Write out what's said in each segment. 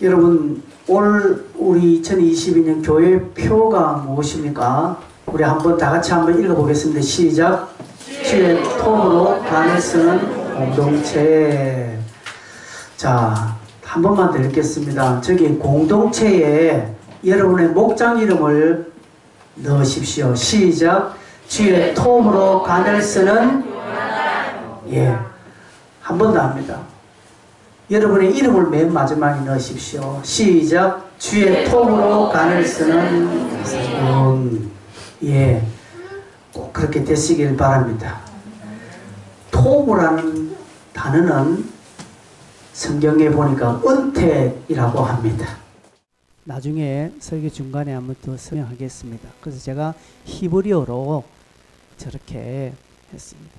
여러분, 올 우리 2022년 교회 표가 무엇입니까? 우리 한번 다 같이 한번 읽어보겠습니다. 시작. 주의 톱으로 간을 쓰는 공동체. 자, 한 번만 더 읽겠습니다. 저기 공동체에 여러분의 목장 이름을 넣으십시오. 시작. 주의 톱으로 간을 쓰는, 예, 한 번 더 합니다. 여러분의 이름을 맨 마지막에 넣으십시오. 시작. 주의 톱으로 간을 쓰는 사람. 예, 꼭 그렇게 되시길 바랍니다. 톱이라는 단어는 성경에 보니까 은택이라고 합니다. 나중에 설교 중간에 한번 더 설명하겠습니다. 그래서 제가 히브리어로 저렇게 했습니다.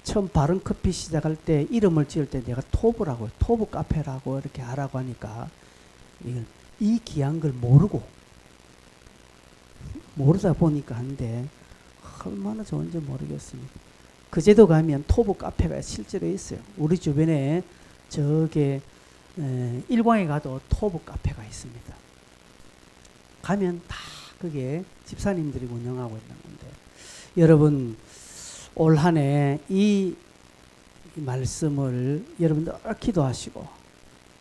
처음 바른 커피 시작할 때 이름을 지을 때 내가 토브라고, 토브 카페라고 이렇게 하라고 하니까 이 귀한 걸 모르다 보니까 하는데 얼마나 좋은지 모르겠습니다. 그제도 가면 토브 카페가 실제로 있어요. 우리 주변에 저게 일광에 가도 토브 카페가 있습니다. 가면 다 그게 집사님들이 운영하고 있는 건데, 여러분 올 한 해 이 말씀을 여러분들 기도하시고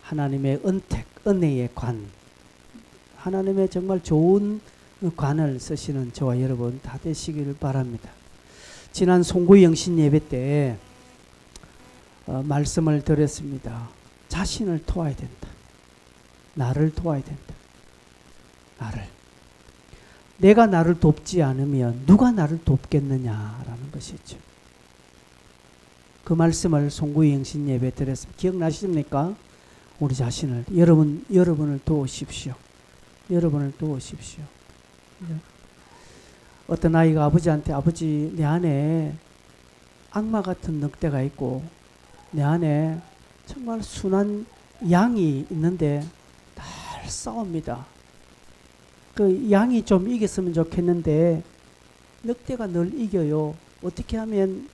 하나님의 은택, 은혜의 관, 하나님의 정말 좋은 관을 쓰시는 저와 여러분 다 되시길 바랍니다. 지난 송구영신 예배 때 말씀을 드렸습니다. 자신을 도와야 된다. 나를 도와야 된다. 나를. 내가 나를 돕지 않으면 누가 나를 돕겠느냐라는 것이죠. 그 말씀을 송구영신 예배 드렸습니다. 기억나십니까? 우리 자신을, 여러분을 도우십시오. 여러분을 도우십시오. 어떤 아이가 아버지한테, 아버지 내 안에 악마 같은 늑대가 있고 내 안에 정말 순한 양이 있는데 늘 싸웁니다. 그 양이 좀 이겼으면 좋겠는데 늑대가 늘 이겨요. 어떻게 하면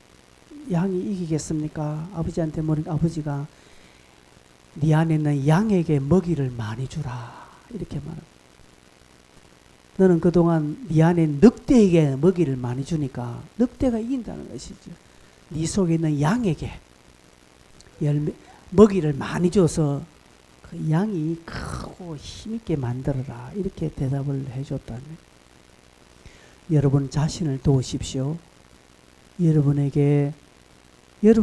양이 이기겠습니까? 아버지한테 물으니까 아버지가 네 안에는 양에게 먹이를 많이 주라 이렇게 말합니다. 너는 그동안 네 안에 늑대에게 먹이를 많이 주니까 늑대가 이긴다는 것이죠. 네 속에 있는 양에게 먹이를 많이 줘서 그 양이 크고 힘있게 만들어라 이렇게 대답을 해줬다는. 여러분 자신을 도우십시오. 여러분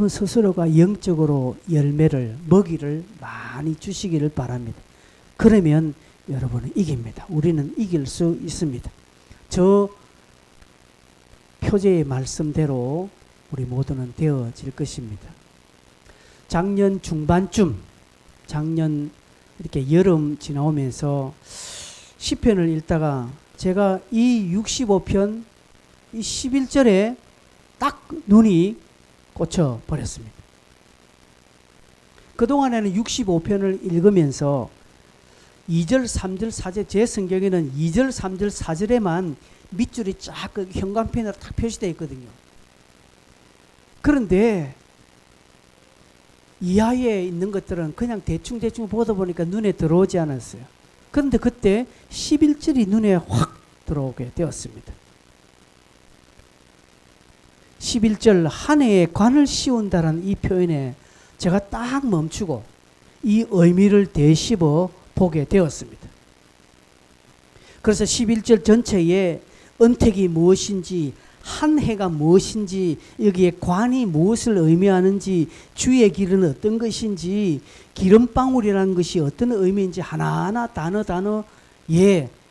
스스로가 영적으로 열매를, 먹이를 많이 주시기를 바랍니다. 그러면 여러분은 이깁니다. 우리는 이길 수 있습니다. 저 표제의 말씀대로 우리 모두는 되어질 것입니다. 작년 중반쯤, 작년 이렇게 여름 지나오면서 시편을 읽다가 제가 이 65편 이 11절에 딱 눈이 꽂혀 버렸습니다. 그동안에는 65편을 읽으면서 2절, 3절, 4절, 제 성경에는 2절, 3절, 4절에만 밑줄이 쫙 형광펜으로 딱 표시되어 있거든요. 그런데 이하에 있는 것들은 그냥 대충 보다 보니까 눈에 들어오지 않았어요. 그런데 그때 11절이 눈에 확 들어오게 되었습니다. 11절 한 해에 관을 씌운다는 이 표현에 제가 딱 멈추고 이 의미를 되씹어 보게 되었습니다. 그래서 11절 전체에 은택이 무엇인지, 한 해가 무엇인지, 여기에 관이 무엇을 의미하는지, 주의 길은 어떤 것인지, 기름방울이라는 것이 어떤 의미인지 하나하나 단어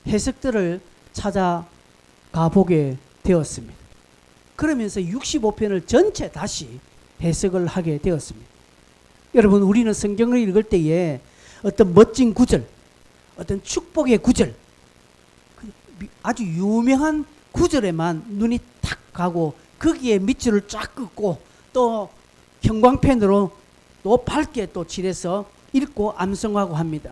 해석들을 찾아가 보게 되었습니다. 그러면서 65편을 전체 다시 해석을 하게 되었습니다. 여러분, 우리는 성경을 읽을 때에 어떤 멋진 구절, 어떤 축복의 구절, 아주 유명한 구절에만 눈이 탁 가고 거기에 밑줄을 쫙 긋고 또 형광펜으로 또 밝게 또 칠해서 읽고 암송하고 합니다.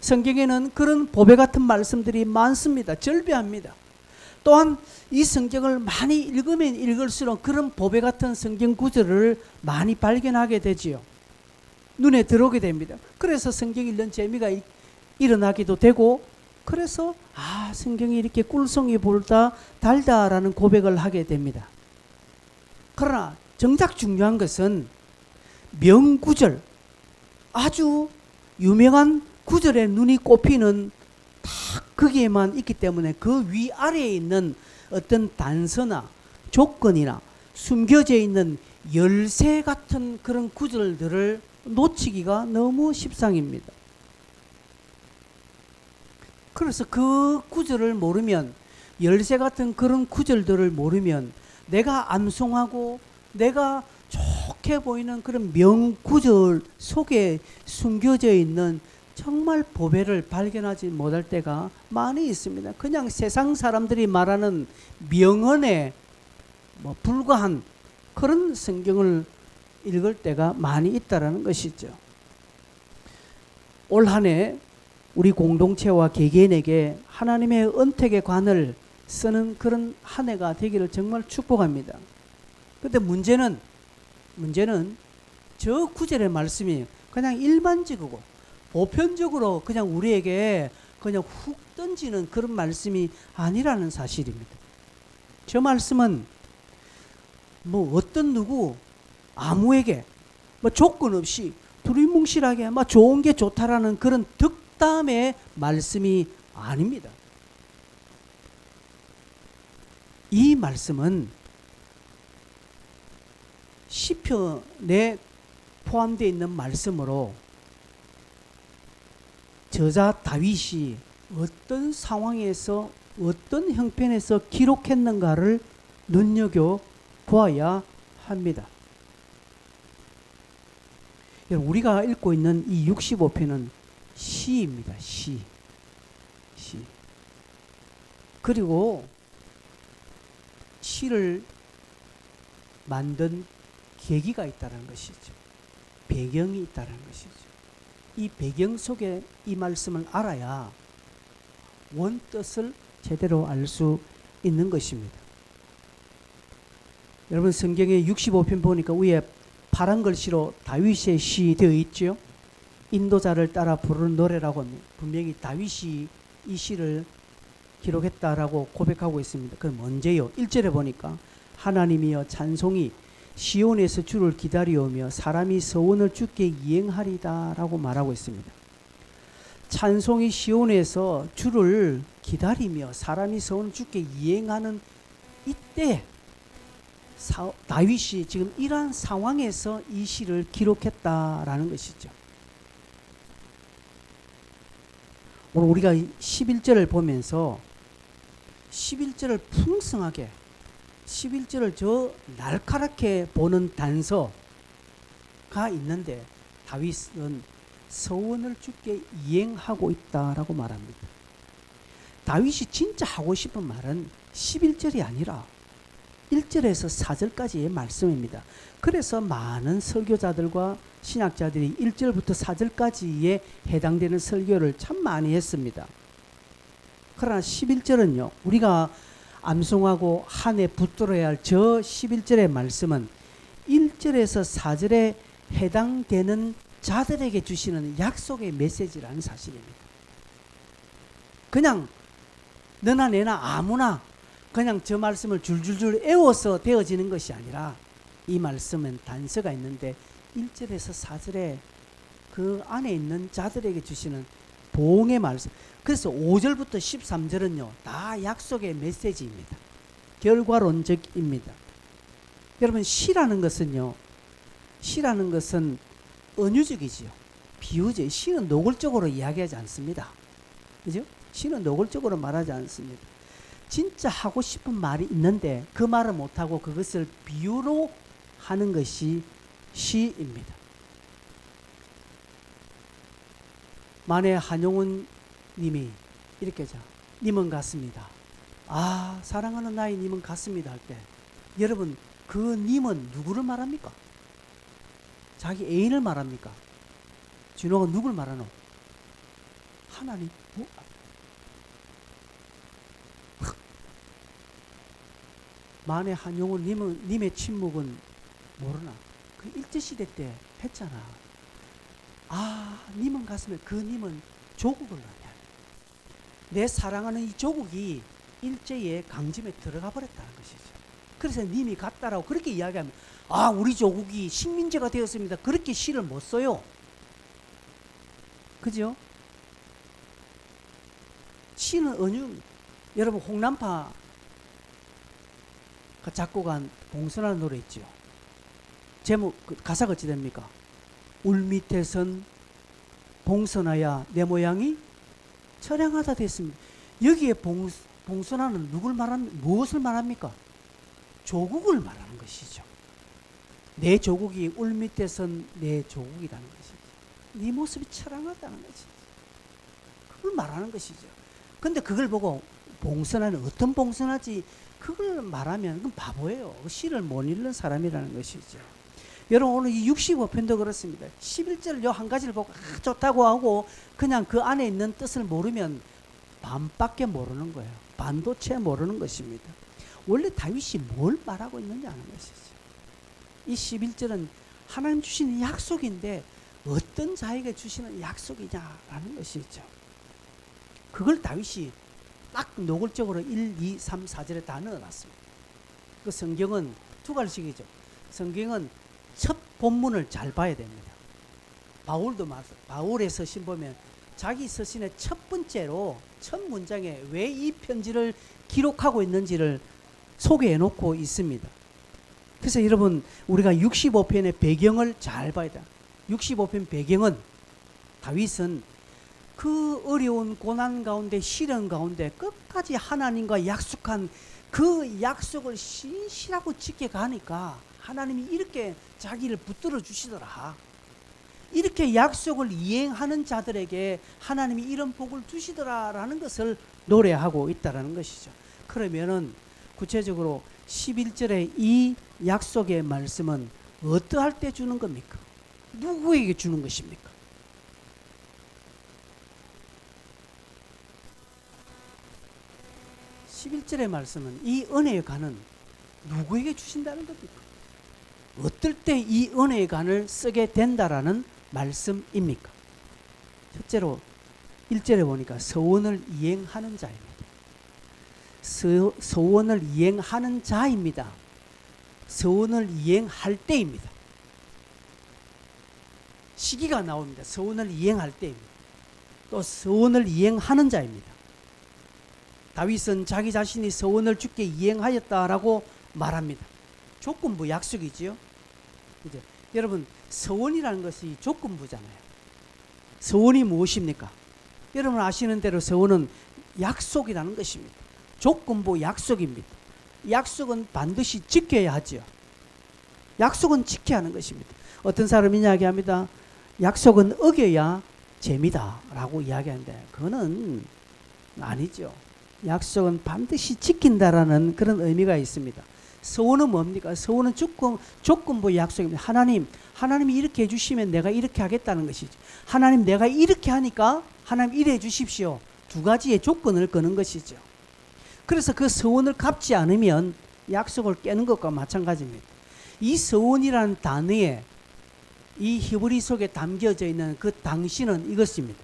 성경에는 그런 보배 같은 말씀들이 많습니다. 절배합니다. 또한 이 성경을 많이 읽으면 읽을수록 그런 보배 같은 성경 구절을 많이 발견하게 되지요. 눈에 들어오게 됩니다. 그래서 성경 읽는 재미가 일어나기도 되고, 그래서 성경이 이렇게 꿀송이 불다 달다라는 고백을 하게 됩니다. 그러나 정작 중요한 것은 명구절, 아주 유명한 구절에 눈이 꼽히는 딱 거기에만 있기 때문에 그 위아래에 있는 어떤 단서나 조건이나 숨겨져 있는 열쇠 같은 그런 구절들을 놓치기가 너무 십상입니다. 그래서 그 구절을 모르면, 열쇠 같은 그런 구절들을 모르면 내가 암송하고 내가 좋게 보이는 그런 명구절 속에 숨겨져 있는 정말 보배를 발견하지 못할 때가 많이 있습니다. 그냥 세상 사람들이 말하는 명언에 불과한 그런 성경을 읽을 때가 많이 있다라는 것이죠. 올 한 해 우리 공동체와 개개인에게 하나님의 언택의 관을 쓰는 그런 한 해가 되기를 정말 축복합니다. 그런데 문제는 저 구절의 말씀이 그냥 일반적이고 보편적으로 그냥 우리에게 그냥 훅 던지는 그런 말씀이 아니라는 사실입니다. 저 말씀은 어떤 누구 아무에게 조건 없이 두리뭉실하게 좋은 게 좋다라는 그런 덕담의 말씀이 아닙니다. 이 말씀은 시편에 포함되어 있는 말씀으로 저자 다윗이 어떤 상황에서 어떤 형편에서 기록했는가를 눈여겨보아야 합니다. 우리가 읽고 있는 이 65편은 시입니다. 시. 그리고 시를 만든 계기가 있다는 것이죠. 배경이 있다는 것이죠. 이 배경 속에 이 말씀을 알아야 원뜻을 제대로 알 수 있는 것입니다. 여러분, 성경의 65편 보니까 위에 파란 글씨로 다윗의 시 되어 있죠. 인도자를 따라 부르는 노래라고 합니다. 분명히 다윗이 이 시를 기록했다라고 고백하고 있습니다. 그럼 언제요? 1절에 보니까 하나님이여 찬송이 시온에서 주를 기다리오며 사람이 서원을 주께 이행하리다 라고 말하고 있습니다. 찬송이 시온에서 주를 기다리며 사람이 서원을 주께 이행하는 이때 다윗이 지금 이러한 상황에서 이 시를 기록했다라는 것이죠. 오늘 우리가 11절을 보면서 11절을 풍성하게 11절을 저 날카롭게 보는 단서가 있는데 다윗은 서원을 주께 이행하고 있다라고 말합니다. 다윗이 진짜 하고 싶은 말은 11절이 아니라 1절에서 4절까지의 말씀입니다. 그래서 많은 설교자들과 신학자들이 1절부터 4절까지에 해당되는 설교를 참 많이 했습니다. 그러나 11절은요, 우리가 암송하고 한 해 붙들어야 할 저 11절의 말씀은 1절에서 4절에 해당되는 자들에게 주시는 약속의 메시지라는 사실입니다. 그냥 너나 내나 아무나 그냥 저 말씀을 줄줄줄 외워서 되어지는 것이 아니라 이 말씀은 단서가 있는데 1절에서 4절에 그 안에 있는 자들에게 주시는 보응의 말씀. 그래서 5절부터 13절은요 다 약속의 메시지입니다. 결과론적입니다. 여러분, 시라는 것은 은유적이지요. 비유적. 시는 노골적으로 이야기하지 않습니다. 그죠? 시는 노골적으로 말하지 않습니다. 진짜 하고 싶은 말이 있는데 그 말을 못하고 그것을 비유로 하는 것이 시입니다. 만에 한용운 님이 이렇게 님은 같습니다. 사랑하는 나의 님은 같습니다 할 때 여러분, 그 님은 누구를 말합니까? 자기 애인을 말합니까? 진호가 누굴 말하노? 하나님. 만에 한용운 님의 침묵은 모르나? 그 일제시대 때 했잖아. 님은 갔으면 그 님은 조국을 의미합니다. 내 사랑하는 이 조국이 일제의 강점에 들어가 버렸다는 것이죠. 그래서 님이 갔다라고 그렇게 이야기하면 아, 우리 조국이 식민지가 되었습니다. 그렇게 시를 못 써요. 그죠? 시는 은유. 여러분 홍남파가 작곡한 봉선하는 노래 있죠. 제목 가사가 어찌 됩니까? 울 밑에선 봉선하야 내 모양이 처량하다 됐습니다. 여기에 봉선하는 누굴 무엇을 말합니까? 조국을 말하는 것이죠. 내 조국이 울 밑에선 내 조국이라는 것이죠. 네 모습이 처량하다는 것이죠. 그걸 말하는 것이죠. 근데 그걸 보고 봉선하는 어떤 봉선하지 그걸 말하면 그건 바보예요. 시를 못 읽는 사람이라는 것이죠. 여러분 오늘 이 65편도 그렇습니다. 11절 요 한 가지를 보고 좋다고 하고 그냥 그 안에 있는 뜻을 모르면 반밖에 모르는 거예요. 반도체 모르는 것입니다. 원래 다윗이 뭘 말하고 있는지 아는 것이죠. 이 11절은 하나님 주시는 약속인데 어떤 자에게 주시는 약속이냐라는 것이죠. 그걸 다윗이 딱 노골적으로 1, 2, 3, 4절에 다 넣어놨습니다. 그 성경은 두 가지씩이죠. 성경은 첫 본문을 잘 봐야 됩니다. 바울도 바울의 서신 보면 자기 서신의 첫 번째로 첫 문장에 왜 이 편지를 기록하고 있는지를 소개해 놓고 있습니다. 그래서 여러분 우리가 65편의 배경을 잘 봐야 돼요. 65편 배경은 다윗은 그 어려운 고난 가운데 시련 가운데 끝까지 하나님과 약속한 그 약속을 신실하고 지켜가니까 하나님이 이렇게 자기를 붙들어 주시더라. 이렇게 약속을 이행하는 자들에게 하나님이 이런 복을 주시더라라는 것을 노래하고 있다는 것이죠. 그러면은 구체적으로 11절의 이 약속의 말씀은 어떠할 때 주는 겁니까? 누구에게 주는 것입니까? (11절의) 말씀은 이 은혜의 간은 누구에게 주신다는 겁니까? 어떨 때 이 은혜의 간을 쓰게 된다라는 말씀입니까? 첫째로 1절에 보니까 서원을 이행하는 자입니다. 서원을 이행하는 자입니다. 서원을 이행할 때입니다. 시기가 나옵니다. 서원을 이행할 때입니다. 또 서원을 이행하는 자입니다. 다윗은 자기 자신이 서원을 주께 이행하였다라고 말합니다. 조건부 약속이지요. 이제 여러분 서원이라는 것이 조건부잖아요. 서원이 무엇입니까? 여러분 아시는 대로 서원은 약속이라는 것입니다. 조건부 약속입니다. 약속은 반드시 지켜야 하죠. 약속은 지켜야 하는 것입니다. 어떤 사람이 이야기합니다. 약속은 어겨야 재미다 라고 이야기하는데 그거는 아니죠. 약속은 반드시 지킨다라는 그런 의미가 있습니다. 서원은 뭡니까? 서원은 조건부 약속입니다. 하나님이 이렇게 해주시면 내가 이렇게 하겠다는 것이죠. 하나님 내가 이렇게 하니까 하나님 이래 해주십시오. 두 가지의 조건을 거는 것이죠. 그래서 그 서원을 갚지 않으면 약속을 깨는 것과 마찬가지입니다. 이 서원이라는 단어에 이 히브리 속에 담겨져 있는 그 당시는 이것입니다.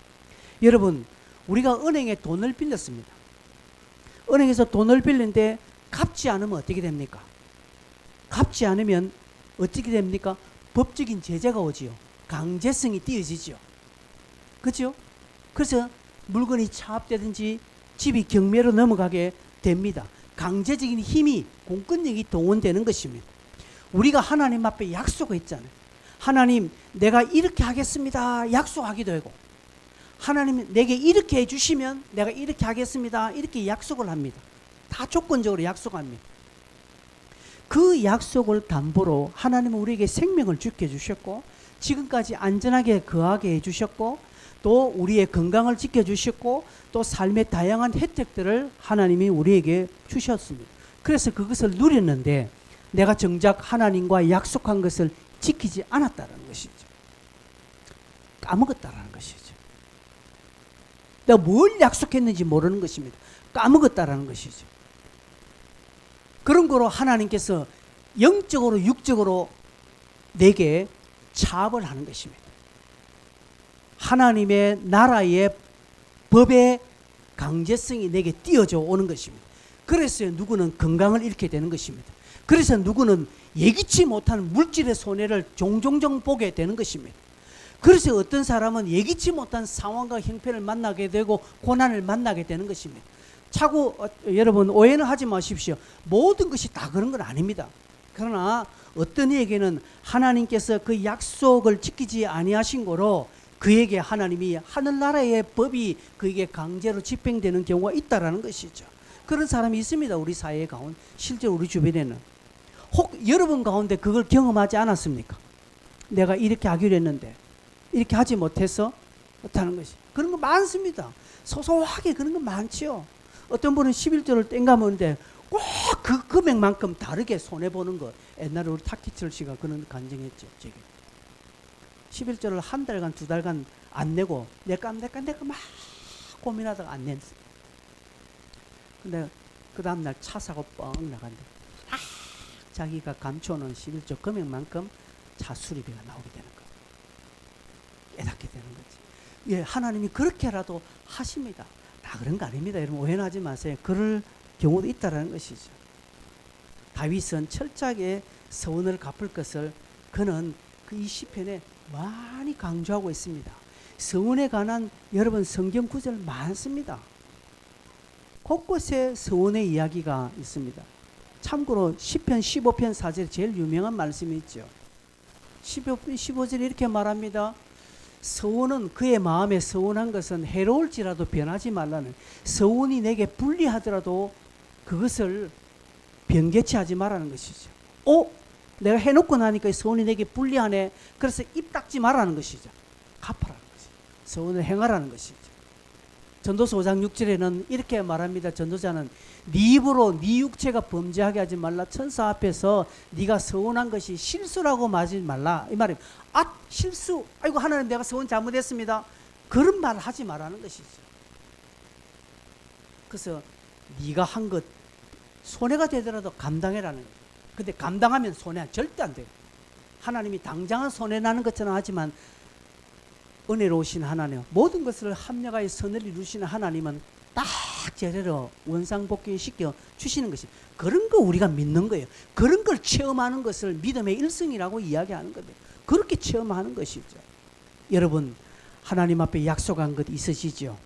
여러분 우리가 은행에 돈을 빌렸습니다. 은행에서 돈을 빌리는데 갚지 않으면 어떻게 됩니까? 갚지 않으면 어떻게 됩니까? 법적인 제재가 오지요. 강제성이 띄어지죠. 그렇죠? 그래서 물건이 차압되든지 집이 경매로 넘어가게 됩니다. 강제적인 힘이 공권력이 동원되는 것입니다. 우리가 하나님 앞에 약속했잖아요. 하나님 내가 이렇게 하겠습니다. 약속하기도 하고 하나님 내게 이렇게 해주시면 내가 이렇게 하겠습니다. 이렇게 약속을 합니다. 다 조건적으로 약속합니다. 그 약속을 담보로 하나님은 우리에게 생명을 주게 해주셨고 지금까지 안전하게 거하게 해주셨고 또 우리의 건강을 지켜주셨고 또 삶의 다양한 혜택들을 하나님이 우리에게 주셨습니다. 그래서 그것을 누렸는데 내가 정작 하나님과 약속한 것을 지키지 않았다는 것이죠. 까먹었다는 것이죠. 내가 뭘 약속했는지 모르는 것입니다. 까먹었다는 것이죠. 그런 거로 하나님께서 영적으로 육적으로 내게 차압을 하는 것입니다. 하나님의 나라의 법의 강제성이 내게 띄어져 오는 것입니다. 그래서 누구는 건강을 잃게 되는 것입니다. 그래서 누구는 예기치 못한 물질의 손해를 종종 보게 되는 것입니다. 그래서 어떤 사람은 예기치 못한 상황과 형편을 만나게 되고 고난을 만나게 되는 것입니다. 자꾸 여러분 오해는 하지 마십시오. 모든 것이 다 그런 건 아닙니다. 그러나 어떤 이에게는 하나님께서 그 약속을 지키지 아니하신 거로 그에게 하나님이 하늘나라의 법이 그에게 강제로 집행되는 경우가 있다라는 것이죠. 그런 사람이 있습니다. 우리 사회 가운데, 실제로 우리 주변에는. 혹 여러분 가운데 그걸 경험하지 않았습니까? 내가 이렇게 하기로 했는데 이렇게 하지 못해서 어떠하는 것이. 그런 거 많습니다. 소소하게 그런 거 많지요. 어떤 분은 11조를 땡가먹는데 꼭 그 금액만큼 다르게 손해보는 거. 옛날에 우리 타키철 씨가 그런 간증했죠. 11조를 한 달간 두 달간 안 내고 내가 막 고민하다가 안 냈어. 근데 그 다음날 차 사고 뻥 나간다. 자기가 감춰놓은 11조 금액만큼 차 수리비가 나오게 되는 거예요. 깨닫게 되는 거지. 예, 하나님이 그렇게라도 하십니다. 다 그런 거 아닙니다. 여러분 오해하지 마세요. 그럴 경우도 있다라는 것이죠. 다윗은 철저하게 서원을 갚을 것을 그는 그 이 시편에 많이 강조하고 있습니다. 서원에 관한 여러분 성경 구절 많습니다. 곳곳에 서원의 이야기가 있습니다. 참고로 시편 15편 4절 제일 유명한 말씀이 있죠. 15편 15절에 이렇게 말합니다. 서원은 그의 마음에 서원한 것은 해로울지라도 변하지 말라는, 서원이 내게 불리하더라도 그것을 변개치 하지 말라는 것이죠. 내가 해놓고 나니까 서원이 내게 불리하네. 그래서 입 닦지 말라는 것이죠. 갚아라는 것이죠. 서원을 행하라는 것이죠. 전도서 5장 6절에는 이렇게 말합니다. 전도자는 네 입으로 네 육체가 범죄하게 하지 말라. 천사 앞에서 네가 서원한 것이 실수라고 말하지 말라. 이 말이 실수. 아이고 하나님 내가 서원 잘못했습니다. 그런 말을 하지 말라는 것이죠. 그래서 네가 한 것 손해가 되더라도 감당해라는 거예요. 근데 감당하면 손해 절대 안 돼요. 하나님이 당장은 손해 나는 것처럼 하지만 은혜로우신 하나님, 모든 것을 합력하여 선을 이루시는 하나님은 딱 제대로 원상복귀시켜 주시는 것이, 그런 거 우리가 믿는 거예요. 그런 걸 체험하는 것을 믿음의 일성이라고 이야기하는 건데, 그렇게 체험하는 것이죠. 여러분 하나님 앞에 약속한 것 있으시죠?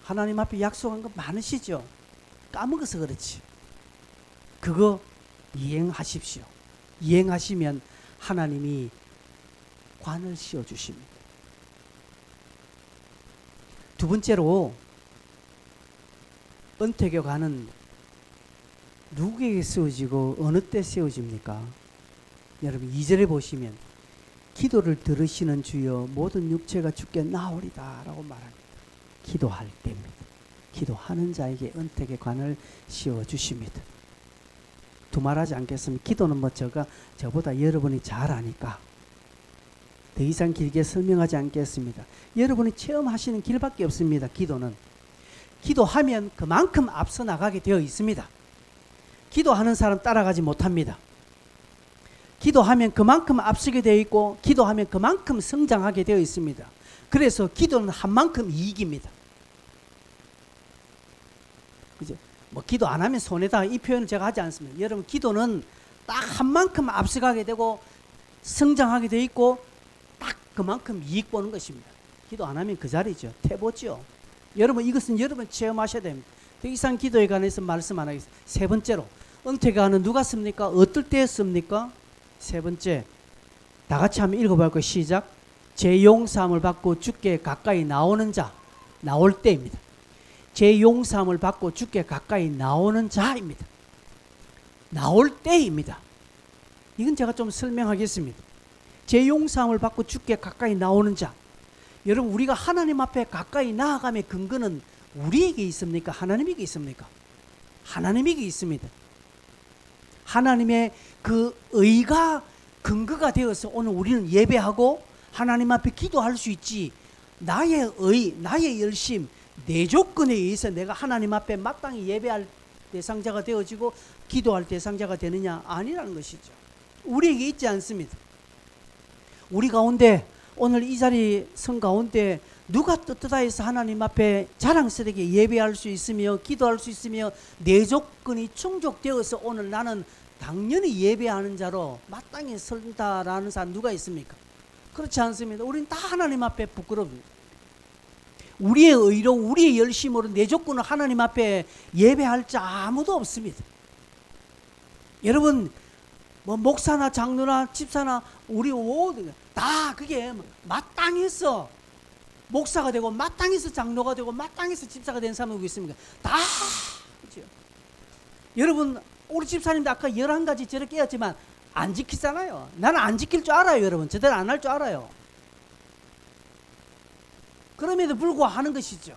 하나님 앞에 약속한 것 많으시죠? 까먹어서 그렇지. 그거 이행하십시오. 이행하시면 하나님이 관을 씌워주십니다. 두 번째로 은퇴교 관은 누구에게 세워지고 어느 때 세워집니까? 여러분 2절에 보시면 기도를 들으시는 주여 모든 육체가 주께 나오리다 라고 말합니다. 기도할 때입니다. 기도하는 자에게 은택의 관을 씌워주십니다. 두말하지 않겠습니다. 기도는 뭐 저보다 여러분이 잘 아니까 더 이상 길게 설명하지 않겠습니다. 여러분이 체험하시는 길밖에 없습니다. 기도는. 기도하면 그만큼 앞서 나가게 되어 있습니다. 기도하는 사람 따라가지 못합니다. 기도하면 그만큼 앞서게 되어 있고 기도하면 그만큼 성장하게 되어 있습니다. 그래서 기도는 한 만큼 이익입니다. 그죠? 뭐 기도 안 하면 손해다 이 표현을 제가 하지 않습니다. 여러분 기도는 딱 한 만큼 앞서가게 되고 성장하게 되어 있고 딱 그만큼 이익 보는 것입니다. 기도 안 하면 그 자리죠. 태보죠. 여러분 이것은 여러분 체험하셔야 됩니다. 더 이상 기도에 관해서 말씀 안 하겠습니다. 세 번째로 은퇴관은 누가 씁니까? 어떨 때 씁니까? 세 번째, 다 같이 한번 읽어볼까요? 시작. 제 용서함을 받고 주께 가까이 나오는 자, 나올 때입니다. 제 용서함을 받고 주께 가까이 나오는 자입니다. 나올 때입니다. 이건 제가 좀 설명하겠습니다. 제 용서함을 받고 주께 가까이 나오는 자. 여러분 우리가 하나님 앞에 가까이 나아감의 근거는 우리에게 있습니까? 하나님에게 있습니까? 하나님에게 있습니다. 하나님의 그 의가 근거가 되어서 오늘 우리는 예배하고 하나님 앞에 기도할 수 있지. 나의 의, 나의 열심, 내 조건에 의해서 내가 하나님 앞에 마땅히 예배할 대상자가 되어지고 기도할 대상자가 되느냐? 아니라는 것이죠. 우리에게 있지 않습니다. 우리 가운데 오늘 이 자리 성 가운데 누가 떳떳하여서 하나님 앞에 자랑스럽게 예배할 수 있으며 기도할 수 있으며 내 조건이 충족되어서 오늘 나는 당연히 예배하는 자로 마땅히 선다라는 사람 누가 있습니까? 그렇지 않습니다. 우리는 다 하나님 앞에 부끄럽습니다. 우리의 의로 우리의 열심으로 내 조건을 하나님 앞에 예배할 자 아무도 없습니다. 여러분 뭐 목사나 장로나 집사나 우리 모든 다 그게 마땅해서 목사가 되고 마땅해서 장로가 되고 마땅해서 집사가 된 사람이 누구 있습니까? 다 그렇죠. 여러분 우리 집사님도 아까 11가지 저렇게 했지만 안 지키잖아요. 나는 안 지킬 줄 알아요. 여러분 제대로 안 할 줄 알아요. 그럼에도 불구하고 하는 것이죠.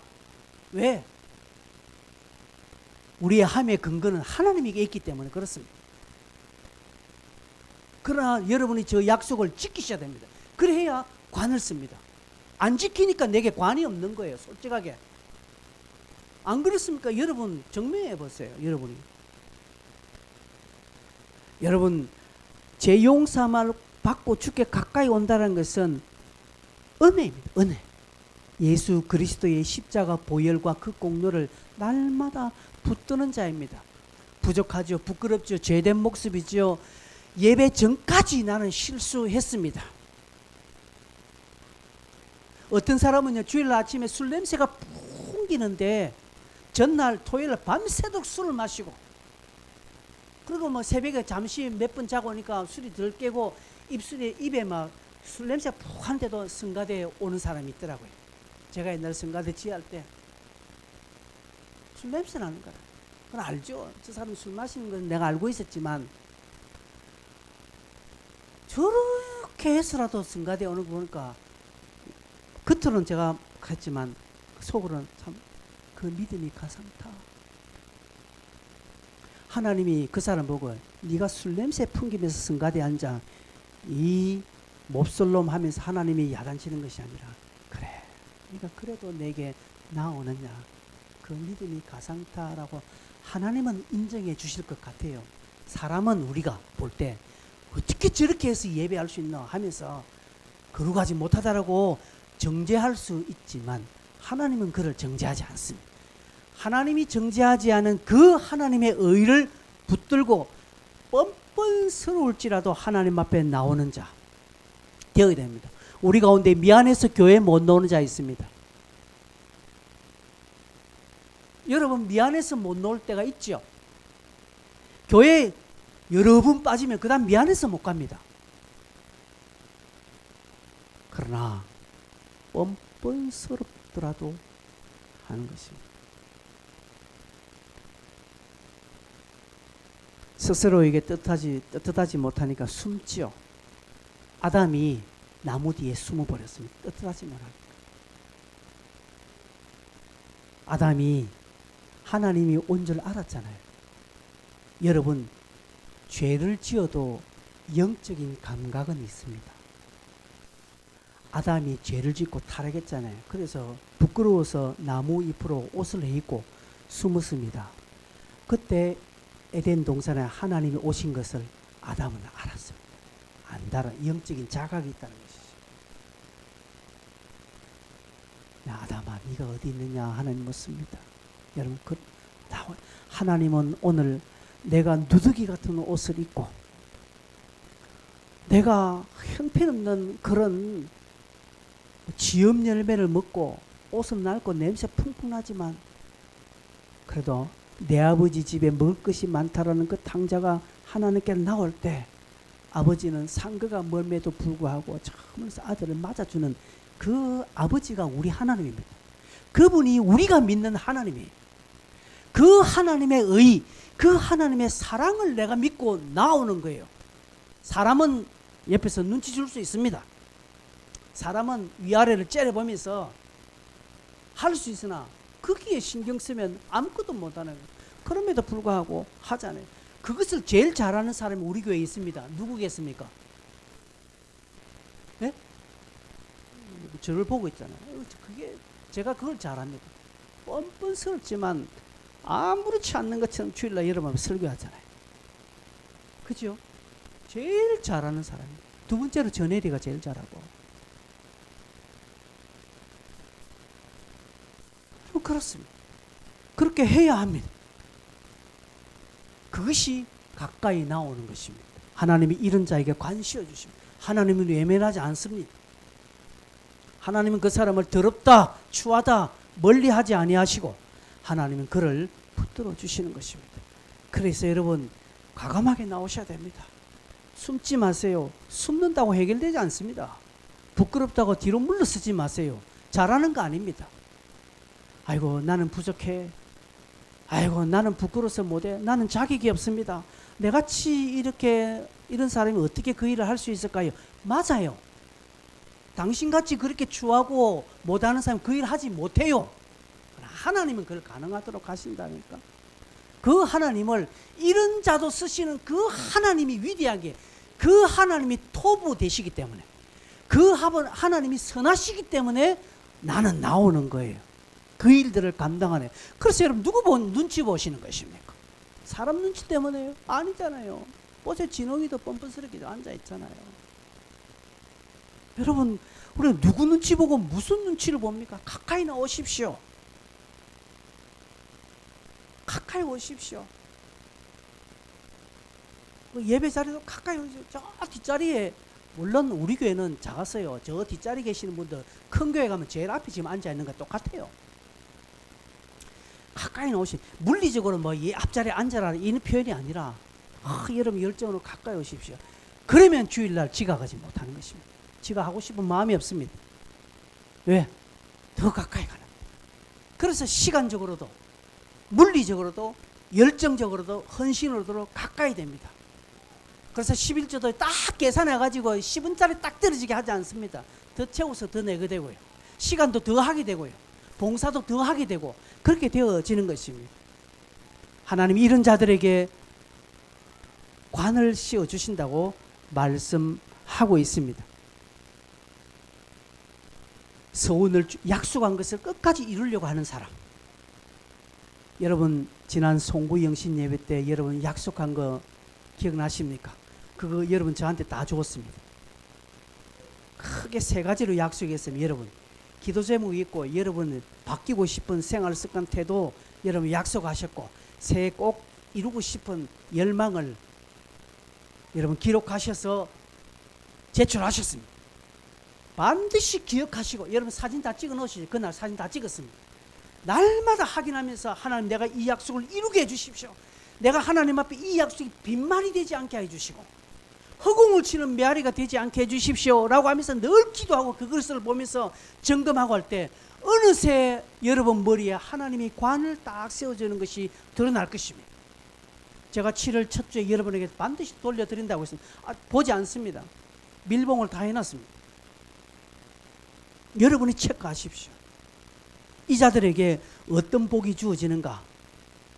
왜? 우리의 함의 근거는 하나님에게 있기 때문에 그렇습니다. 그러나 여러분이 저 약속을 지키셔야 됩니다. 그래야 관을 씁니다. 안 지키니까 내게 관이 없는 거예요. 솔직하게. 안 그렇습니까? 여러분 정명해 보세요. 여러분 제 용서함을 받고 주께 가까이 온다는 것은 은혜입니다. 은혜. 예수 그리스도의 십자가 보혈과 그 공로를 날마다 붙드는 자입니다. 부족하죠. 부끄럽죠. 죄된 모습이죠. 예배 전까지 나는 실수했습니다. 어떤 사람은요 주일 아침에 술 냄새가 풍기는데 전날 토요일 밤새도록 술을 마시고 그리고 뭐 새벽에 잠시 몇 번 자고 오니까 술이 덜 깨고 입에 막 술 냄새가 푹 하는데도 성가대에 오는 사람이 있더라고요. 제가 옛날 성가대 지휘할 때 술 냄새 나는 거라. 그건 알죠. 저 사람이 술 마시는 건 내가 알고 있었지만 저렇게 해서라도 성가대에 오는 거 보니까 겉으로는 제가 했지만 속으로는 참 그 믿음이 가상타. 하나님이 그 사람 보고 네가 술 냄새 풍기면서 성가대에 앉아 이 몹쓸놈 하면서 하나님이 야단치는 것이 아니라 그래 네가 그래도 내게 나오느냐 그 믿음이 가상타라고 하나님은 인정해 주실 것 같아요. 사람은 우리가 볼 때 어떻게 저렇게 해서 예배할 수 있나 하면서 거룩하지 못하다라고 정죄할 수 있지만 하나님은 그를 정죄하지 않습니다. 하나님이 정죄하지 않은 그 하나님의 의를 붙들고 뻔뻔스러울지라도 하나님 앞에 나오는 자 되어야 됩니다. 우리 가운데 미안해서 교회 못 나오는 자 있습니다. 여러분 미안해서 못 나올 때가 있죠. 교회 여러 번 빠지면 그 다음 미안해서 못 갑니다. 그러나 뻔뻔스럽더라도 하는 것입니다. 스스로에게 떳떳하지 못하니까 숨지요. 아담이 나무 뒤에 숨어버렸습니다. 떳떳하지 못하니까. 아담이 하나님이 온 줄 알았잖아요. 여러분 죄를 지어도 영적인 감각은 있습니다. 아담이 죄를 짓고 타락했잖아요. 그래서 부끄러워서 나무 잎으로 옷을 입고 숨었습니다. 그때 에덴 동산에 하나님이 오신 것을 아담은 알았습니다. 안다라 영적인 자각이 있다는 것이죠. 야, 아담아 네가 어디 있느냐 하나님 묻습니다. 여러분 하나님은 오늘 내가 누더기 같은 옷을 입고 내가 형편없는 그런 지음 열매를 먹고 옷은 낡고 냄새 풍풍 나지만 그래도 내 아버지 집에 먹을 것이 많다라는 그 탕자가 하나님께 나올 때 아버지는 상거가 멀매도 불구하고 참으로서 아들을 맞아주는 그 아버지가 우리 하나님입니다. 그분이 우리가 믿는 하나님이에요. 그 하나님의 의, 그 하나님의 사랑을 내가 믿고 나오는 거예요. 사람은 옆에서 눈치 줄 수 있습니다. 사람은 위아래를 째려보면서 할 수 있으나 거기에 신경 쓰면 아무것도 못하는 거예요. 그럼에도 불구하고 하잖아요. 그것을 제일 잘하는 사람이 우리 교회에 있습니다. 누구겠습니까? 네? 저를 보고 있잖아요. 제가 그걸 잘합니다. 뻔뻔스럽지만 아무렇지 않는 것처럼 주일날 여러분 설교하잖아요. 그죠? 제일 잘하는 사람이에요. 두 번째로 전혜리가 제일 잘하고. 그렇습니다. 그렇게 해야 합니다. 그것이 가까이 나오는 것입니다. 하나님이 이런 자에게 관시어 주십니다. 하나님은 외면하지 않습니다. 하나님은 그 사람을 더럽다, 추하다, 멀리하지 아니하시고 하나님은 그를 붙들어 주시는 것입니다. 그래서 여러분 과감하게 나오셔야 됩니다. 숨지 마세요. 숨는다고 해결되지 않습니다. 부끄럽다고 뒤로 물러서지 마세요. 잘하는 거 아닙니다. 아이고 나는 부족해. 아이고 나는 부끄러워서 못해. 나는 자격이 없습니다. 내같이 이렇게 이런 사람이 어떻게 그 일을 할 수 있을까요? 맞아요. 당신같이 그렇게 추하고 못하는 사람 그 일 하지 못해요. 하나님은 그걸 가능하도록 하신다니까. 그 하나님을 이런 자도 쓰시는 그 하나님이 위대하게, 그 하나님이 토부 되시기 때문에, 그 하나님이 선하시기 때문에 나는 나오는 거예요. 그 일들을 감당하네. 그래서 여러분 누구 눈치 보시는 것입니까? 사람 눈치 때문에요? 아니잖아요. 어제 진홍이도 뻔뻔스럽게 앉아있잖아요. 여러분 우리가 누구 눈치 보고 무슨 눈치를 봅니까? 가까이 나오십시오. 가까이 오십시오. 예배 자리도 가까이 오십시오. 저 뒷자리에, 물론 우리 교회는 작았어요. 저 뒷자리 계시는 분들 큰 교회 가면 제일 앞에 지금 앉아있는 거 똑같아요. 가까이 나오시. 물리적으로 뭐 이 앞자리에 앉아라 이런 표현이 아니라 여러분 열정으로 가까이 오십시오. 그러면 주일날 지각하지 못하는 것입니다. 지각하고 싶은 마음이 없습니다. 왜? 더 가까이 가는. 그래서 시간적으로도 물리적으로도 열정적으로도 헌신으로도 가까이 됩니다. 그래서 11조도 딱 계산해가지고 10원짜리 딱 떨어지게 하지 않습니다. 더 채워서 더 내게 되고요. 시간도 더 하게 되고요. 봉사도 더 하게 되고 그렇게 되어지는 것입니다. 하나님이 이런 자들에게 관을 씌워주신다고 말씀하고 있습니다. 서운을 약속한 것을 끝까지 이루려고 하는 사람. 여러분 지난 송구영신 예배 때 여러분 약속한 거 기억나십니까? 그거 여러분 저한테 다 줬습니다. 크게 세 가지로 약속했으면 여러분 기도 제목이 있고 여러분 바뀌고 싶은 생활 습관 태도 여러분 약속하셨고 새해 꼭 이루고 싶은 열망을 여러분 기록하셔서 제출하셨습니다. 반드시 기억하시고 여러분 사진 다 찍어 놓으시죠. 그날 사진 다 찍었습니다. 날마다 확인하면서 하나님 내가 이 약속을 이루게 해주십시오. 내가 하나님 앞에 이 약속이 빈말이 되지 않게 해주시고 허공을 치는 메아리가 되지 않게 해주십시오 라고 하면서 늘 기도하고 그것을 보면서 점검하고 할 때 어느새 여러분 머리에 하나님이 관을 딱 세워주는 것이 드러날 것입니다. 제가 7월 첫 주에 여러분에게 반드시 돌려드린다고 했습니다. 보지 않습니다. 밀봉을 다 해놨습니다. 여러분이 체크하십시오. 이 자들에게 어떤 복이 주어지는가?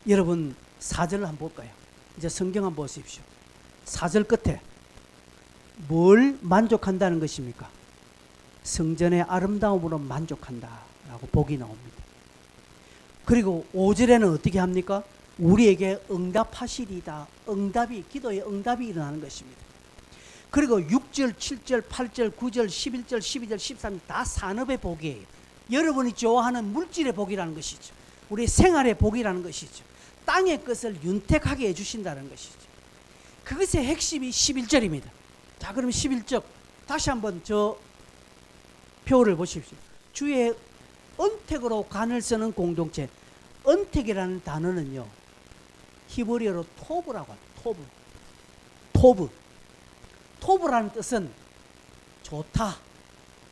여러분 4절을 한번 볼까요? 이제 성경 한번 보십시오. 4절 끝에 뭘 만족한다는 것입니까? 성전의 아름다움으로 만족한다 라고 복이 나옵니다. 그리고 5절에는 어떻게 합니까? 우리에게 응답하시리다. 응답이, 기도의 응답이 일어나는 것입니다. 그리고 6절, 7절, 8절, 9절, 11절, 12절, 13절 다 산업의 복이에요. 여러분이 좋아하는 물질의 복이라는 것이죠. 우리 생활의 복이라는 것이죠. 땅의 것을 윤택하게 해주신다는 것이죠. 그것의 핵심이 11절입니다. 자, 그럼 11절 다시 한번 저 표를 보십시오. 주의 언택으로 관을 쓰는 공동체. 언택이라는 단어는요, 히브리어로 토브라고 합니다. 토브. 토브라는 뜻은 좋다,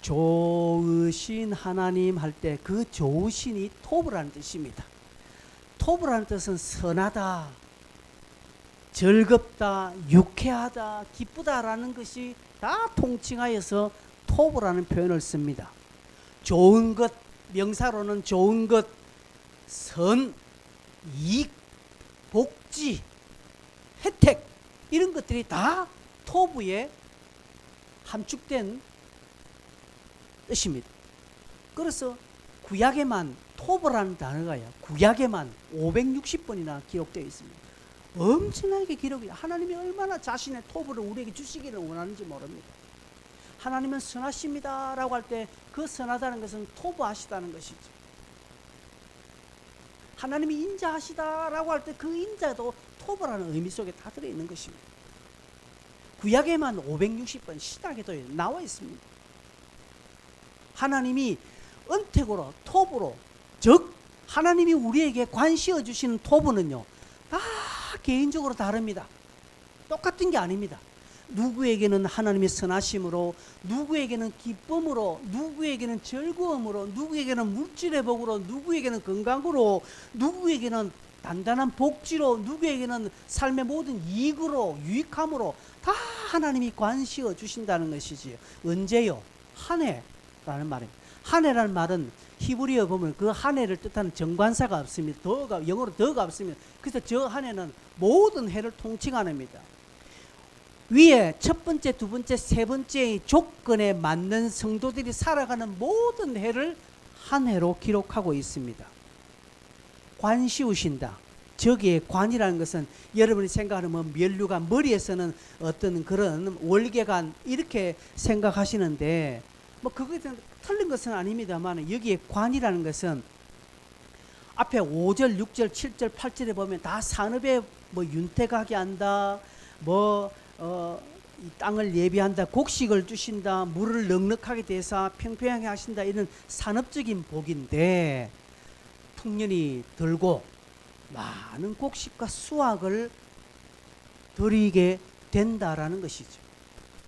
좋으신 하나님 할 때 그 좋으신이 토브라는 뜻입니다. 토브라는 뜻은 선하다, 즐겁다, 유쾌하다, 기쁘다라는 것이 다 통칭하여서 토브라는 표현을 씁니다. 좋은 것, 명사로는 좋은 것, 선, 이익, 복지, 혜택 이런 것들이 다 토브에 함축된 뜻입니다. 그래서 구약에만 토브라는 단어가요, 구약에만 560번이나 기록되어 있습니다. 엄청나게 기록이, 하나님이 얼마나 자신의 토브를 우리에게 주시기를 원하는지 모릅니다. 하나님은 선하십니다 라고 할 때 그 선하다는 것은 토브하시다는 것이죠. 하나님이 인자하시다라고 할 때 그 인자도 토보라는 의미 속에 다 들어있는 것입니다. 구약에만 560번 신약에도 나와 있습니다. 하나님이 은택으로 토부로, 즉 하나님이 우리에게 관시어 주시는 토부는요 다 개인적으로 다릅니다. 똑같은 게 아닙니다. 누구에게는 하나님의 선하심으로, 누구에게는 기쁨으로, 누구에게는 즐거움으로, 누구에게는 물질의 복으로, 누구에게는 건강으로, 누구에게는 단단한 복지로, 누구에게는 삶의 모든 이익으로, 유익함으로 다 하나님이 관시어 주신다는 것이지요. 언제요? 한 해라는 말입니다. 한 해라는 말은 히브리어 보면 그 한 해를 뜻하는 정관사가 없습니다. 영어로 더가 없습니다. 그래서 저 한 해는 모든 해를 통칭합니다. 위에 첫 번째, 두 번째, 세 번째의 조건에 맞는 성도들이 살아가는 모든 해를 한 해로 기록하고 있습니다. 관 씌우신다. 저기에 관이라는 것은 여러분이 생각하는 뭐 면류관, 머리에서는 어떤 그런 월계관 이렇게 생각하시는데 뭐 그거에 틀린 것은 아닙니다만 여기에 관이라는 것은 앞에 5절, 6절, 7절, 8절에 보면 다 산업에 뭐 윤택하게 한다, 이 땅을 예비한다, 곡식을 주신다, 물을 넉넉하게 대사 평평하게 하신다, 이런 산업적인 복인데 풍년이 들고 많은 곡식과 수확을 드리게 된다라는 것이죠.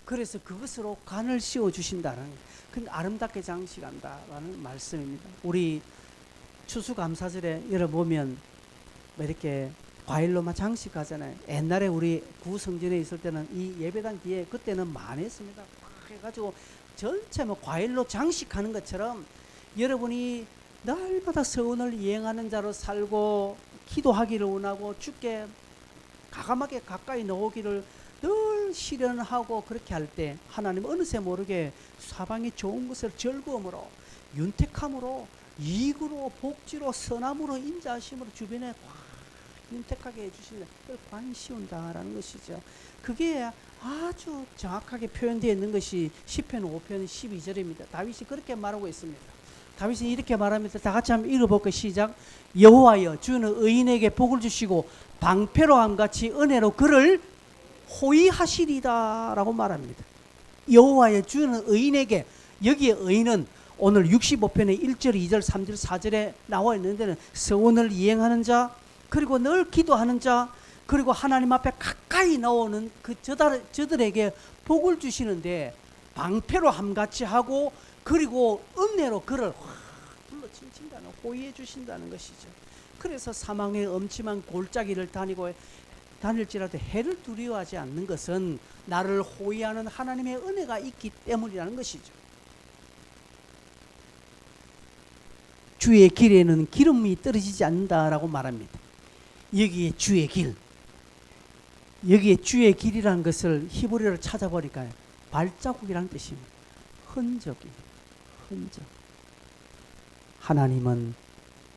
그래서 그것으로 관을 씌워 주신다라는, 그러니까 아름답게 장식한다라는 말씀입니다. 우리 추수감사절에 열어보면 이렇게 과일로만 장식하잖아요. 옛날에 우리 구성전에 있을 때는 이 예배당 뒤에 그때는 많이 했습니다. 막 해가지고 전체 뭐 과일로 장식하는 것처럼 여러분이 날마다 서원을 이행하는 자로 살고 기도하기를 원하고 주께 가감하게 가까이 나오기를 늘 실현하고 그렇게 할 때 하나님 어느새 모르게 사방이 좋은 것을 즐거움으로, 윤택함으로, 이익으로, 복지로, 선함으로, 인자하심으로 주변에 윤택하게 해주신다. 그걸 관 씌운다라는 것이죠. 그게 아주 정확하게 표현되어 있는 것이 시편 5편 12절입니다. 다윗이 그렇게 말하고 있습니다. 다윗이 이렇게 말합니다. 다 같이 한번 읽어볼까요? 시작. 여호와여 주는 의인에게 복을 주시고 방패로함같이 은혜로 그를 호위하시리다 라고 말합니다. 여호와여 주는 의인에게, 여기에 의인은 오늘 65편의 1절, 2절, 3절, 4절에 나와 있는 데는 서원을 이행하는 자, 그리고 늘 기도하는 자, 그리고 하나님 앞에 가까이 나오는 그 저들에게 복을 주시는데 방패로 함같이 하고 그리고 은혜로 그를 불러 칭칭다는, 호위해 주신다는 것이죠. 그래서 사망의 엄침한 골짜기를 다닐지라도 해를 두려워하지 않는 것은 나를 호위하는 하나님의 은혜가 있기 때문이라는 것이죠. 주의 길에는 기름이 떨어지지 않는다라고 말합니다. 여기에 주의 길, 여기에 주의 길이라는 것을 히브리어로 찾아보니까 발자국이라는 뜻입니다. 흔적입니다. 흔적. 하나님은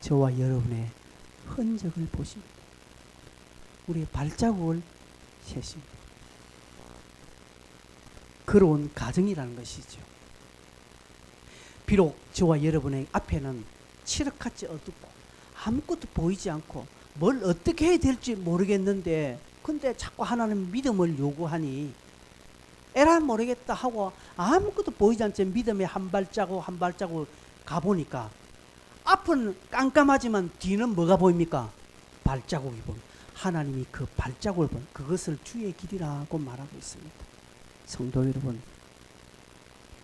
저와 여러분의 흔적을 보십니다. 우리의 발자국을 세십니다. 걸어온 가정이라는 것이죠. 비록 저와 여러분의 앞에는 칠흑같이 어둡고 아무것도 보이지 않고 뭘 어떻게 해야 될지 모르겠는데 근데 자꾸 하나님 믿음을 요구하니 에라 모르겠다 하고 아무것도 보이지 않지 믿음의 한 발자국 한 발자국 가보니까 앞은 깜깜하지만 뒤는 뭐가 보입니까? 발자국이 보입니다. 하나님이 그 발자국을 본 그것을 주의 길이라고 말하고 있습니다. 성도 여러분,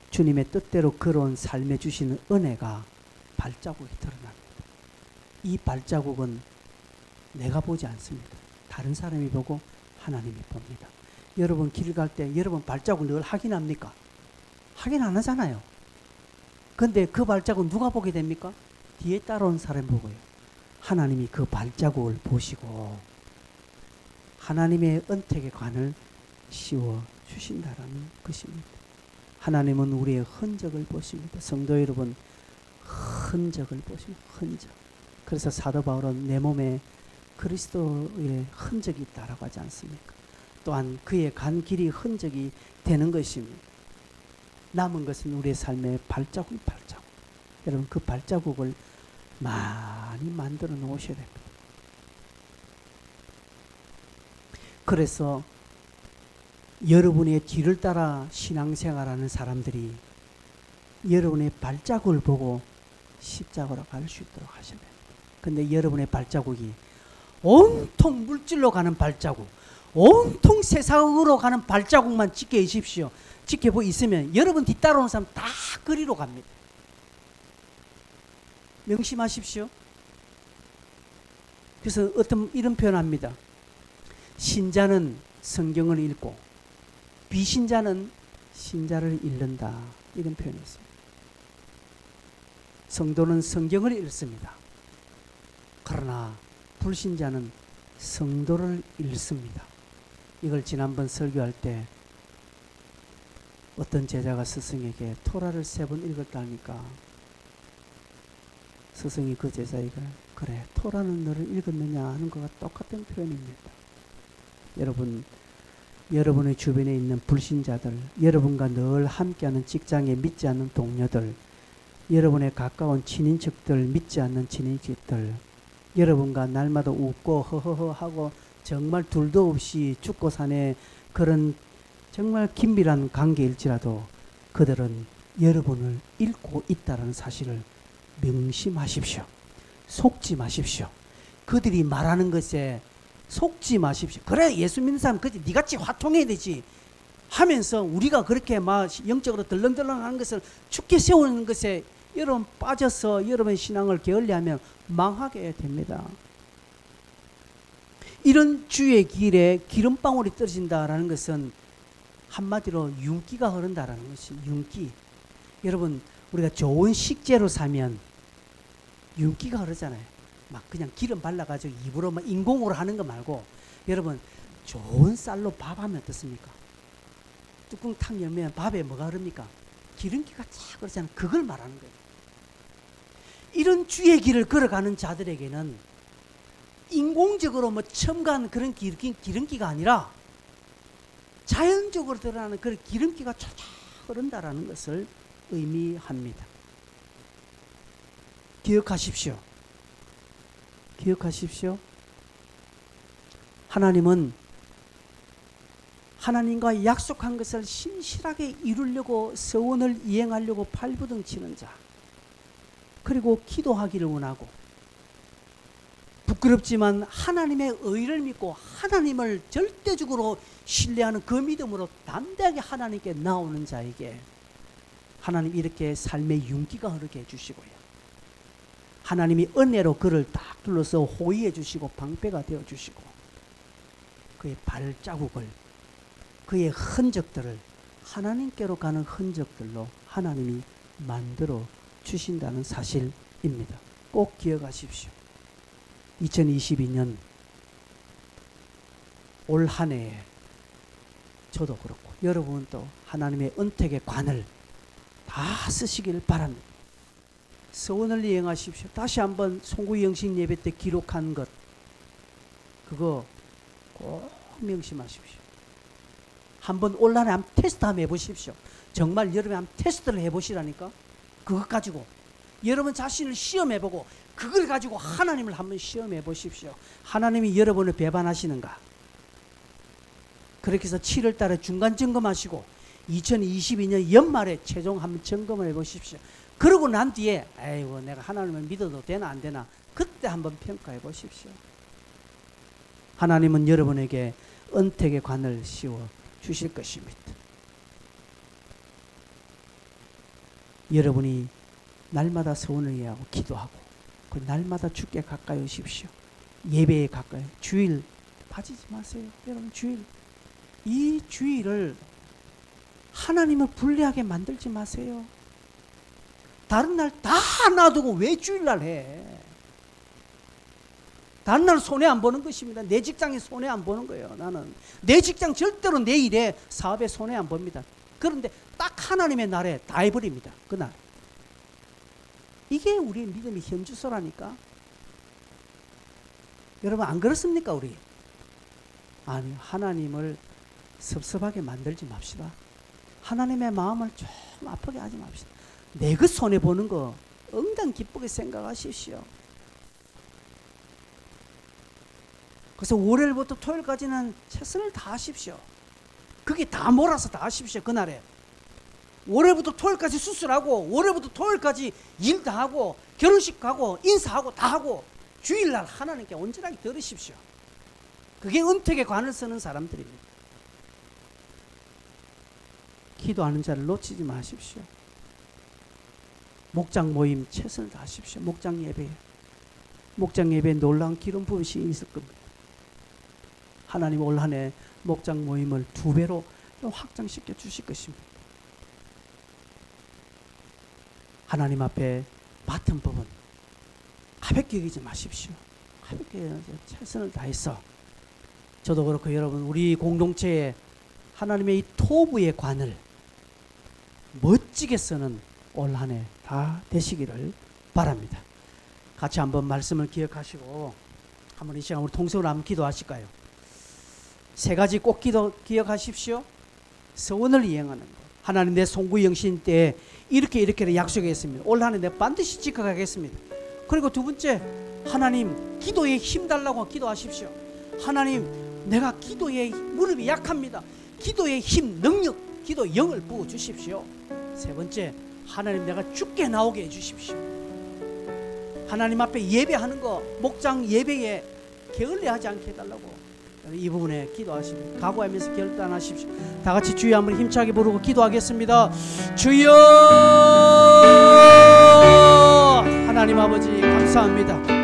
주님의 뜻대로 걸어온 삶에 주시는 은혜가 발자국이 드러납니다. 이 발자국은 내가 보지 않습니다. 다른 사람이 보고 하나님이 봅니다. 여러분 길 갈 때 여러분 발자국 늘 확인합니까? 확인 안 하잖아요. 근데 그 발자국 누가 보게 됩니까? 뒤에 따라온 사람 보고요. 하나님이 그 발자국을 보시고 하나님의 은택의 관을 씌워 주신다라는 것입니다. 하나님은 우리의 흔적을 보십니다. 성도 여러분, 흔적을 보십니다. 흔적. 그래서 사도 바울은 내 몸에 그리스도의 흔적이 있다라고 하지 않습니까? 또한 그의 간 길이 흔적이 되는 것입니다. 남은 것은 우리의 삶의 발자국. 여러분 그 발자국을 많이 만들어 놓으셔야 됩니다. 그래서 여러분의 뒤를 따라 신앙생활하는 사람들이 여러분의 발자국을 보고 십자가로 갈 수 있도록 하셔야 됩니다. 근데 여러분의 발자국이 온통 물질로 가는 발자국, 온통 세상으로 가는 발자국만 지켜주십시오. 지켜보고 있으면 여러분 뒤따라오는 사람 다 그리로 갑니다. 명심하십시오. 그래서 이런 표현합니다. 신자는 성경을 읽고 비신자는 신자를 읽는다. 이런 표현이 있습니다. 성도는 성경을 읽습니다. 그러나 불신자는 성도를 읽습니다. 이걸 지난번 설교할 때 어떤 제자가 스승에게 토라를 3번 읽었다니까 스승이 그 제자에게 그래 토라는 너를 읽었느냐 하는 것과 똑같은 표현입니다. 여러분의 주변에 있는 불신자들, 여러분과 늘 함께하는 직장에 믿지 않는 동료들, 여러분의 가까운 친인척들, 믿지 않는 친인척들, 여러분과 날마다 웃고 허허허 하고 정말 둘도 없이 죽고 사는 그런 정말 긴밀한 관계일지라도 그들은 여러분을 읽고 있다는 사실을 명심하십시오. 속지 마십시오. 그들이 말하는 것에 속지 마십시오. 그래 예수 믿는 사람 그지 니같이 화통해야 되지 하면서 우리가 그렇게 막 영적으로 덜렁덜렁하는 것을 죽게 세우는 것에 여러분 빠져서 여러분의 신앙을 게을리하면 망하게 됩니다. 이런 주의 길에 기름방울이 떨어진다라는 것은 한마디로 윤기가 흐른다라는 것이 윤기. 여러분 우리가 좋은 식재로 사면 윤기가 흐르잖아요. 막 그냥 기름 발라가지고 입으로 막 인공으로 하는 거 말고 여러분 좋은 쌀로 밥하면 어떻습니까? 뚜껑 탁 열면 밥에 뭐가 흐릅니까? 기름기가 쫙 흐르잖아요. 그걸 말하는 거예요. 이런 주의 길을 걸어가는 자들에게는 인공적으로 뭐 첨가한 그런 기름기가 아니라 자연적으로 드러나는 그런 기름기가 쫙쫙 흐른다라는 것을 의미합니다. 기억하십시오. 기억하십시오. 하나님은 하나님과 약속한 것을 신실하게 이루려고 서원을 이행하려고 발부둥치는 자, 그리고 기도하기를 원하고 부끄럽지만 하나님의 의를 믿고 하나님을 절대적으로 신뢰하는 그 믿음으로 담대하게 하나님께 나오는 자에게 하나님 이렇게 삶의 윤기가 흐르게 해주시고요. 하나님이 은혜로 그를 딱 둘러서 호위해 주시고 방패가 되어 주시고 그의 발자국을 그의 흔적들을 하나님께로 가는 흔적들로 하나님이 만들어 주신다는 사실입니다. 꼭 기억하십시오. 2022년 올 한 해에 저도 그렇고 여러분도 하나님의 은택의 관을 다 쓰시길 바랍니다. 서원을 이행하십시오. 다시 한번 송구 영신 예배 때 기록한 것 그거 꼭 명심하십시오. 한번 온라인에 한번 테스트 한번 해보십시오. 정말 여러분이 한번 테스트를 해보시라니까. 그것 가지고 여러분 자신을 시험해보고 그걸 가지고 하나님을 한번 시험해보십시오. 하나님이 여러분을 배반하시는가. 그렇게 해서 7월 달에 중간 점검하시고 2022년 연말에 최종 한번 점검을 해보십시오. 그러고 난 뒤에 아이고 내가 하나님을 믿어도 되나 안 되나 그때 한번 평가해 보십시오. 하나님은 여러분에게 은택의 관을 씌워 주실 것입니다. 여러분이 날마다 서원을 이해하고 기도하고 그 날마다 주께 가까이 오십시오. 예배에 가까이 주일 빠지지 마세요. 여러분 주일 이 주일을 하나님을 불리하게 만들지 마세요. 다른 날 다 놔두고 왜 주일날 해? 다른 날 손해 안 보는 것입니다. 내 직장에 손해 안 보는 거예요. 나는 내 직장 절대로 내 일에 사업에 손해 안 봅니다. 그런데 딱 하나님의 날에 다 해버립니다. 그날. 이게 우리의 믿음의 현주소라니까. 여러분 안 그렇습니까 우리? 아니 하나님을 섭섭하게 만들지 맙시다. 하나님의 마음을 좀 아프게 하지 맙시다. 내 그 손해보는 거 응당 기쁘게 생각하십시오. 그래서 월요일부터 토요일까지는 최선을 다하십시오. 그게 다 몰아서 다 하십시오. 그날에 월요일부터 토요일까지 수술하고 월요일부터 토요일까지 일 다 하고 결혼식 가고 인사하고 다 하고 주일날 하나님께 온전하게 들으십시오. 그게 은택의 관을 쓰는 사람들입니다. 기도하는 자를 놓치지 마십시오. 목장 모임 최선을 다하십시오. 목장 예배에 놀라운 기름 부으심이 있을 겁니다. 하나님 올 한 해 목장 모임을 2배로 확장시켜 주실 것입니다. 하나님 앞에 맡은 법은 가볍게 여기지 마십시오. 가볍게 최선을 다해서 저도 그렇고 여러분 우리 공동체에 하나님의 이 토부의 관을 멋지게 쓰는 올 한 해 다 되시기를 바랍니다. 같이 한번 말씀을 기억하시고 한번 이 시간 우리 통성으로 한번 기도하실까요? 3가지 꼭 기억하십시오. 서원을 이행하는 것. 하나님 내 송구 영신 때에 이렇게 약속했습니다. 올 한 해 내가 반드시 지켜가겠습니다. 그리고 2번째, 하나님 기도에 힘 달라고 기도하십시오. 하나님 내가 기도에 무릎이 약합니다. 기도의 힘, 능력, 기도 영을 부어주십시오. 3번째, 하나님 내가 죽게 나오게 해주십시오. 하나님 앞에 예배하는 거 목장 예배에 게을리하지 않게 해달라고 이 부분에 기도하십니다. 각오하면서 결단하십시오. 다 같이 주여 한번 힘차게 부르고 기도하겠습니다. 주여! 하나님 아버지 감사합니다.